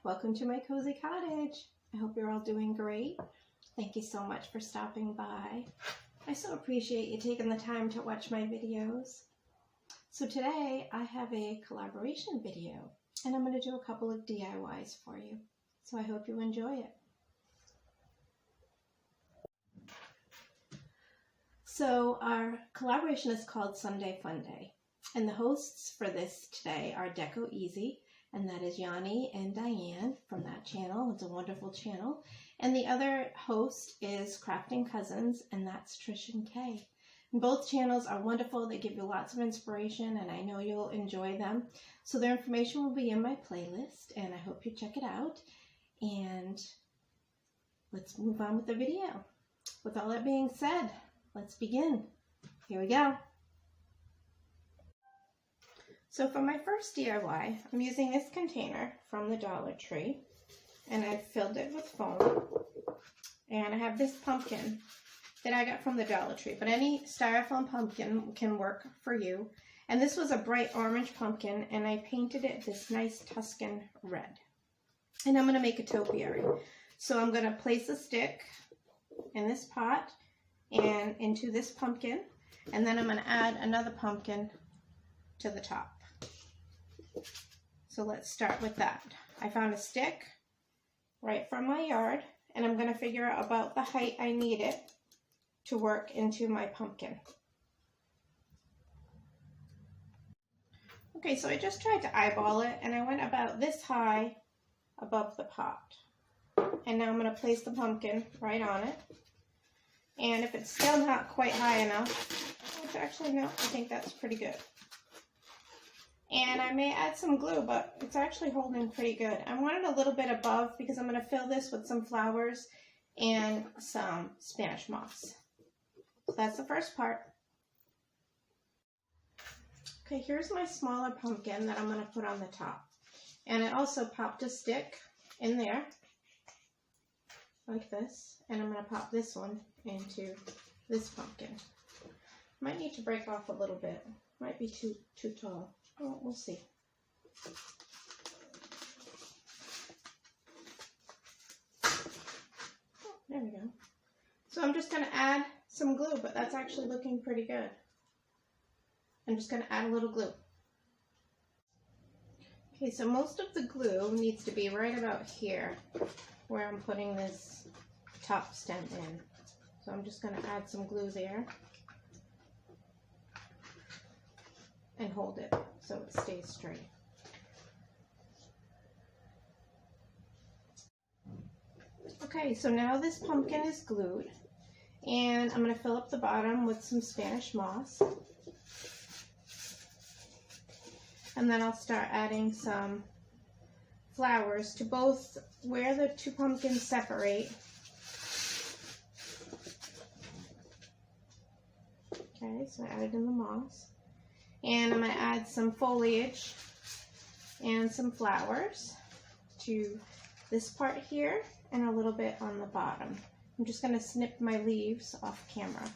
welcome to my cozy cottage. I hope you're all doing great. Thank you so much for stopping by. I so appreciate you taking the time to watch my videos. So today I have a collaboration video and I'm going to do a couple of DIYs for you. So I hope you enjoy it. So our collaboration is called Sunday Fun Day. And the hosts for this today are Deco Easy, and that is Yanni and Diane from that channel. It's a wonderful channel. And the other host is Crafting Cousins, and that's Trish and Kay. And both channels are wonderful. They give you lots of inspiration, and I know you'll enjoy them. So their information will be in my playlist, and I hope you check it out. And let's move on with the video. With all that being said, let's begin. Here we go. So for my first DIY, I'm using this container from the Dollar Tree, and I've filled it with foam. And I have this pumpkin that I got from the Dollar Tree, but any styrofoam pumpkin can work for you. And this was a bright orange pumpkin, and I painted it this nice Tuscan red. And I'm going to make a topiary. So I'm going to place a stick in this pot and into this pumpkin, and then I'm going to add another pumpkin to the top. So let's start with that. I found a stick right from my yard, and I'm going to figure out about the height I need it to work into my pumpkin. Okay, so I just tried to eyeball it, and I went about this high above the pot. And now I'm going to place the pumpkin right on it. And if it's still not quite high enough, which actually no, I think that's pretty good. And I may add some glue, but it's actually holding pretty good. I want it a little bit above because I'm going to fill this with some flowers and some Spanish moss. So that's the first part. Okay, here's my smaller pumpkin that I'm going to put on the top. And I also popped a stick in there, like this. And I'm going to pop this one into this pumpkin. Might need to break off a little bit. Might be too tall. Oh, we'll see. Oh, there we go. So I'm just going to add some glue, but that's actually looking pretty good. I'm just going to add a little glue. Okay, so most of the glue needs to be right about here where I'm putting this top stem in. So I'm just going to add some glue there and hold it so it stays straight. Okay, so now this pumpkin is glued, and I'm going to fill up the bottom with some Spanish moss. And then I'll start adding some flowers to both where the two pumpkins separate. Okay, so I added in the moss. And I'm going to add some foliage and some flowers to this part here and a little bit on the bottom. I'm just going to snip my leaves off camera.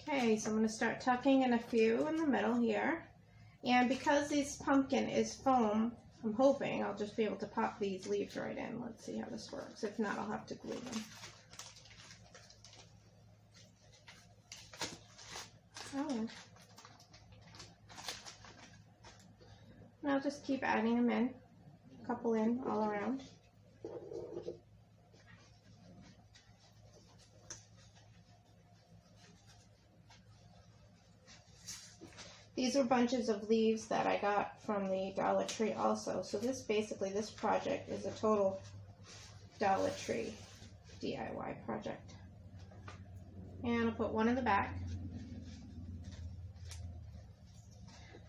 Okay, so I'm going to start tucking in a few in the middle here. And because this pumpkin is foam, I'm hoping I'll just be able to pop these leaves right in. Let's see how this works. If not, I'll have to glue them. Oh. And I'll just keep adding them in, a couple in all around. These are bunches of leaves that I got from the Dollar Tree also. So this project is a total Dollar Tree DIY project. And I'll put one in the back.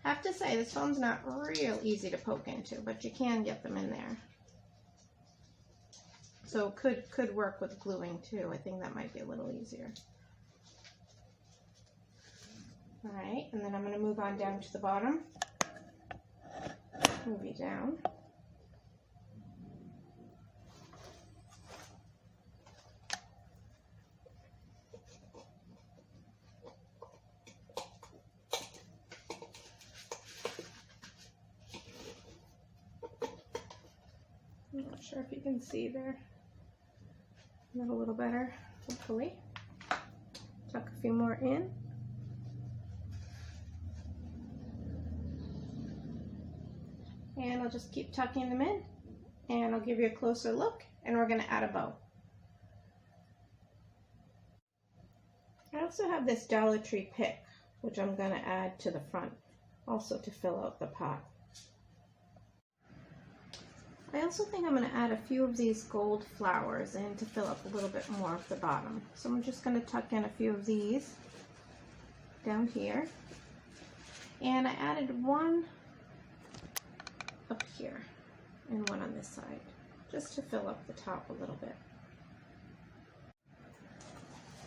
I have to say, this foam's not real easy to poke into, but you can get them in there. So could work with gluing too. I think that might be a little easier. All right, and then I'm going to move on down to the bottom. Move it down. sure if you can see there. Not a little better, hopefully. Tuck a few more in. And I'll just keep tucking them in, and I'll give you a closer look, and we're going to add a bow. I also have this Dollar Tree pick, which I'm going to add to the front, also to fill out the pot. I also think I'm going to add a few of these gold flowers in to fill up a little bit more of the bottom. So I'm just going to tuck in a few of these down here. And I added one up here and one on this side, just to fill up the top a little bit.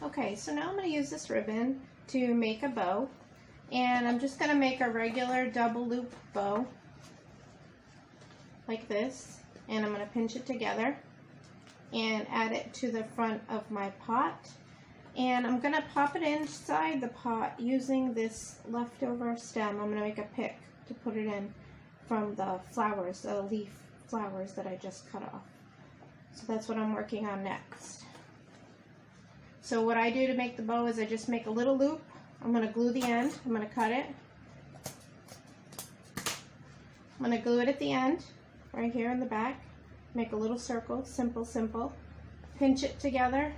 Okay, so now I'm going to use this ribbon to make a bow, and I'm just going to make a regular double loop bow like this, and I'm going to pinch it together and add it to the front of my pot, and I'm going to pop it inside the pot using this leftover stem. I'm going to make a pick to put it in from the flowers, the leaf flowers that I just cut off. So that's what I'm working on next. So what I do to make the bow is I just make a little loop. I'm going to glue the end. I'm going to cut it. I'm going to glue it at the end, right here in the back. Make a little circle, simple, simple. Pinch it together,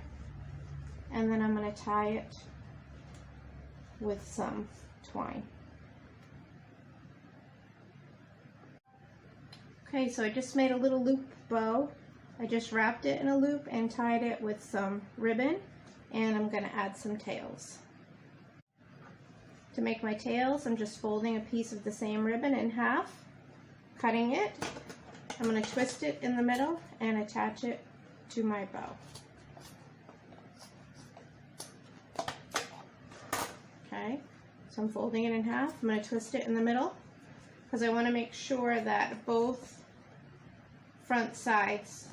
and then I'm going to tie it with some twine. Okay, so I just made a little loop bow. I just wrapped it in a loop and tied it with some ribbon, and I'm going to add some tails. To make my tails, I'm just folding a piece of the same ribbon in half, cutting it. I'm going to twist it in the middle and attach it to my bow. Okay, so I'm folding it in half. I'm going to twist it in the middle because I want to make sure that both front sides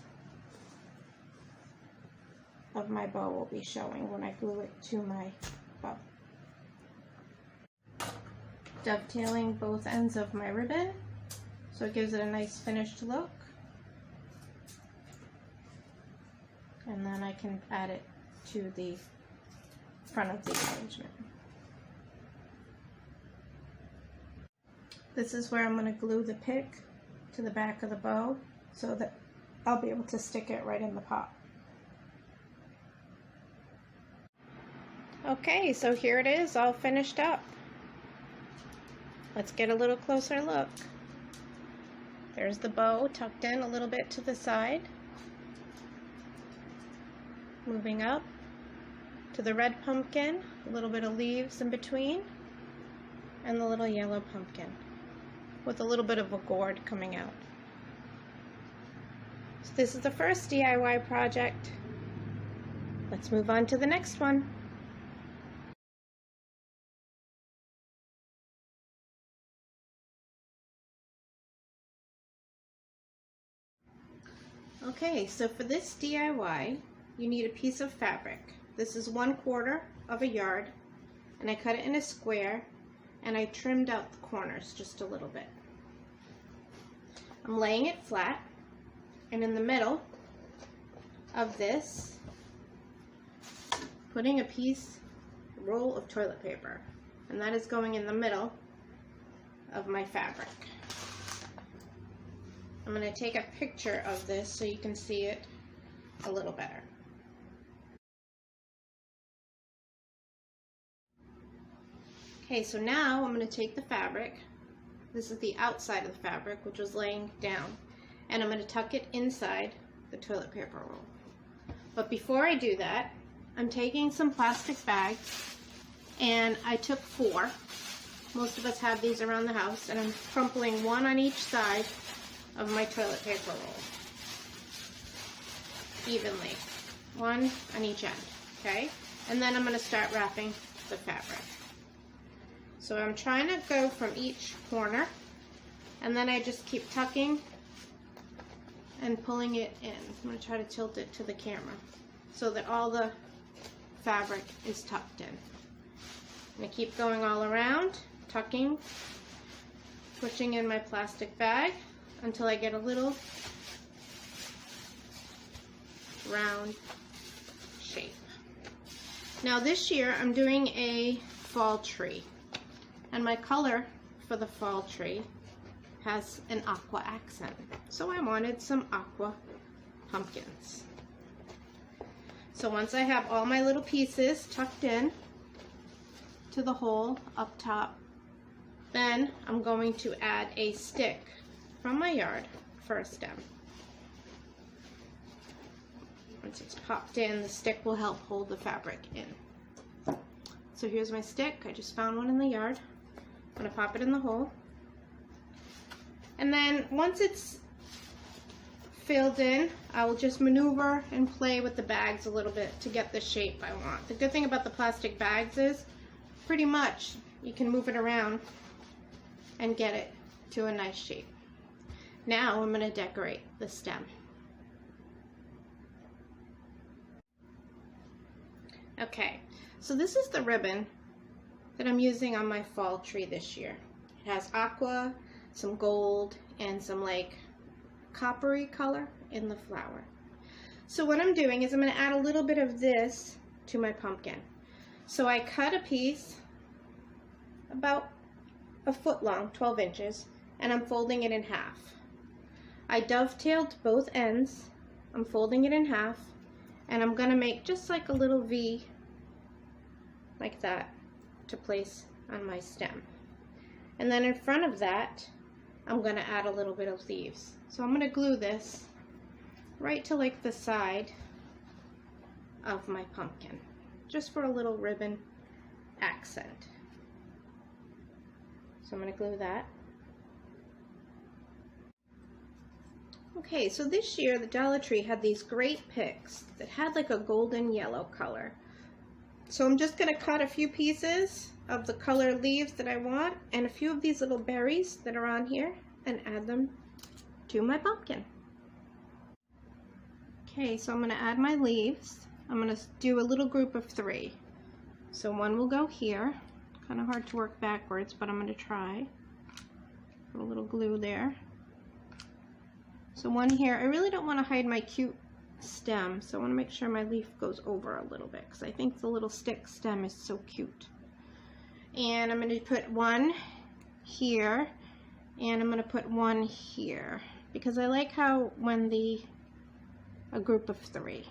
of my bow will be showing when I glue it to my bow. Dovetailing both ends of my ribbon so it gives it a nice finished look, and then I can add it to the front of the arrangement. This is where I'm going to glue the pick to the back of the bow so that I'll be able to stick it right in the pot. Okay, so here it is, all finished up. Let's get a little closer look. There's the bow tucked in a little bit to the side. Moving up to the red pumpkin, a little bit of leaves in between, and the little yellow pumpkin with a little bit of a gourd coming out. So this is the first DIY project. Let's move on to the next one. Okay, so for this DIY, you need a piece of fabric. This is 1/4 of a yard, and I cut it in a square, and I trimmed out the corners just a little bit. I'm laying it flat, and in the middle of this, putting a roll of toilet paper, and that is going in the middle of my fabric. I'm going to take a picture of this so you can see it a little better. Okay, so now I'm going to take the fabric. This is the outside of the fabric, which was laying down, and I'm going to tuck it inside the toilet paper roll. But before I do that, I'm taking some plastic bags, and I took 4. Most of us have these around the house, and I'm crumpling one on each side of my toilet paper roll evenly, one on each end, okay? And then I'm going to start wrapping the fabric. So I'm trying to go from each corner, and then I just keep tucking and pulling it in. I'm going to try to tilt it to the camera so that all the fabric is tucked in. I'm going to keep going all around, tucking, pushing in my plastic bag until I get a little round shape. Now this year I'm doing a fall tree, and my color for the fall tree has an aqua accent. So I wanted some aqua pumpkins. So once I have all my little pieces tucked in to the hole up top, then I'm going to add a stick from my yard for a stem. Once it's popped in, the stick will help hold the fabric in. So here's my stick. I just found one in the yard. I'm going to pop it in the hole. And then once it's filled in, I will just maneuver and play with the bags a little bit to get the shape I want. The good thing about the plastic bags is pretty much you can move it around and get it to a nice shape. Now I'm going to decorate the stem. Okay, so this is the ribbon that I'm using on my fall tree this year. It has aqua, some gold, and some like coppery color in the flower. So what I'm doing is I'm going to add a little bit of this to my pumpkin. So I cut a piece about a foot long, 12 inches, and I'm folding it in half. I dovetailed both ends. I'm folding it in half, and I'm going to make just like a little V like that to place on my stem. And then in front of that, I'm going to add a little bit of leaves. So I'm going to glue this right to like the side of my pumpkin, just for a little ribbon accent. So I'm going to glue that. Okay, so this year the Dollar Tree had these great picks that had like a golden yellow color. So I'm just going to cut a few pieces of the color leaves that I want and a few of these little berries that are on here and add them to my pumpkin. Okay, so I'm going to add my leaves. I'm going to do a little group of 3. So one will go here. Kind of hard to work backwards, but I'm going to try. Put a little glue there. So one here. I really don't want to hide my cute stem, so I want to make sure my leaf goes over a little bit because I think the little stick stem is so cute. And I'm going to put one here, and I'm going to put one here because I like how when a group of 3.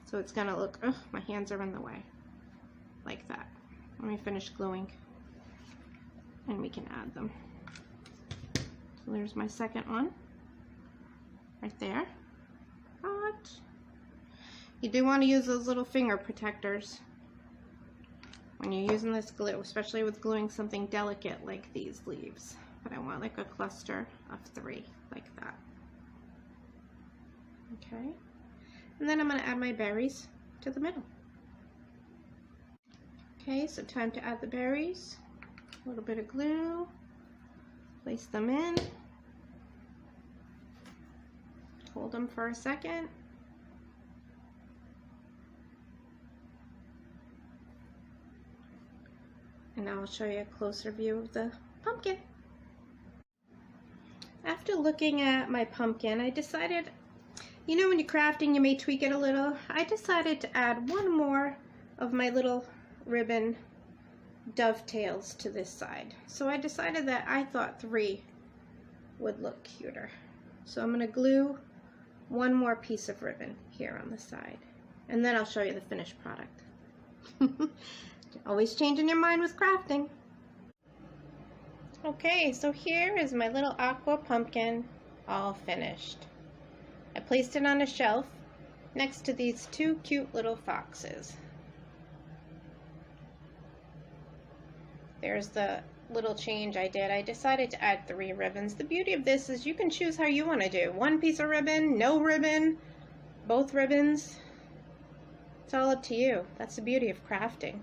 So it's going to look, oh, my hands are in the way, like that. Let me finish gluing and we can add them. So there's my second one right there. But you do want to use those little finger protectors when you're using this glue, especially with gluing something delicate like these leaves. But I want like a cluster of 3 like that. Okay, and then I'm going to add my berries to the middle. Okay, so time to add the berries. A little bit of glue, place them in, hold them for a second. And now I'll show you a closer view of the pumpkin. After looking at my pumpkin, I decided, you know, when you're crafting, you may tweak it a little. I decided to add one more of my little ribbon dovetails to this side. So I decided that I thought 3 would look cuter. So I'm going to glue one more piece of ribbon here on the side. And then I'll show you the finished product. Always changing your mind with crafting. Okay, so here is my little aqua pumpkin all finished. I placed it on a shelf next to these 2 cute little foxes. There's the little change I did. I decided to add 3 ribbons. The beauty of this is you can choose how you want to do. 1 piece of ribbon, no ribbon, both ribbons. It's all up to you. That's the beauty of crafting.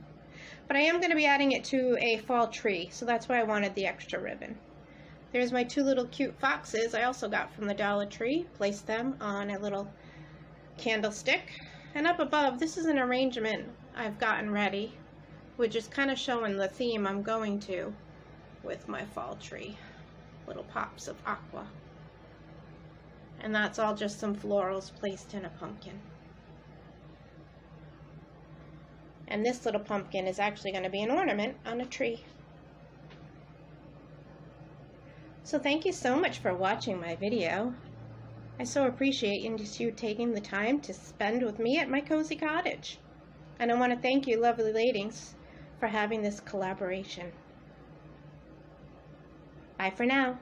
But I am going to be adding it to a fall tree, so that's why I wanted the extra ribbon. There's my 2 little cute foxes I also got from the Dollar Tree. Placed them on a little candlestick. And up above, this is an arrangement I've gotten ready, which is kind of showing the theme I'm going to with my fall tree. Little pops of aqua. And that's all just some florals placed in a pumpkin. And this little pumpkin is actually going to be an ornament on a tree. So thank you so much for watching my video. I so appreciate you taking the time to spend with me at my cozy cottage. And I want to thank you, lovely ladies, for having this collaboration. Bye for now.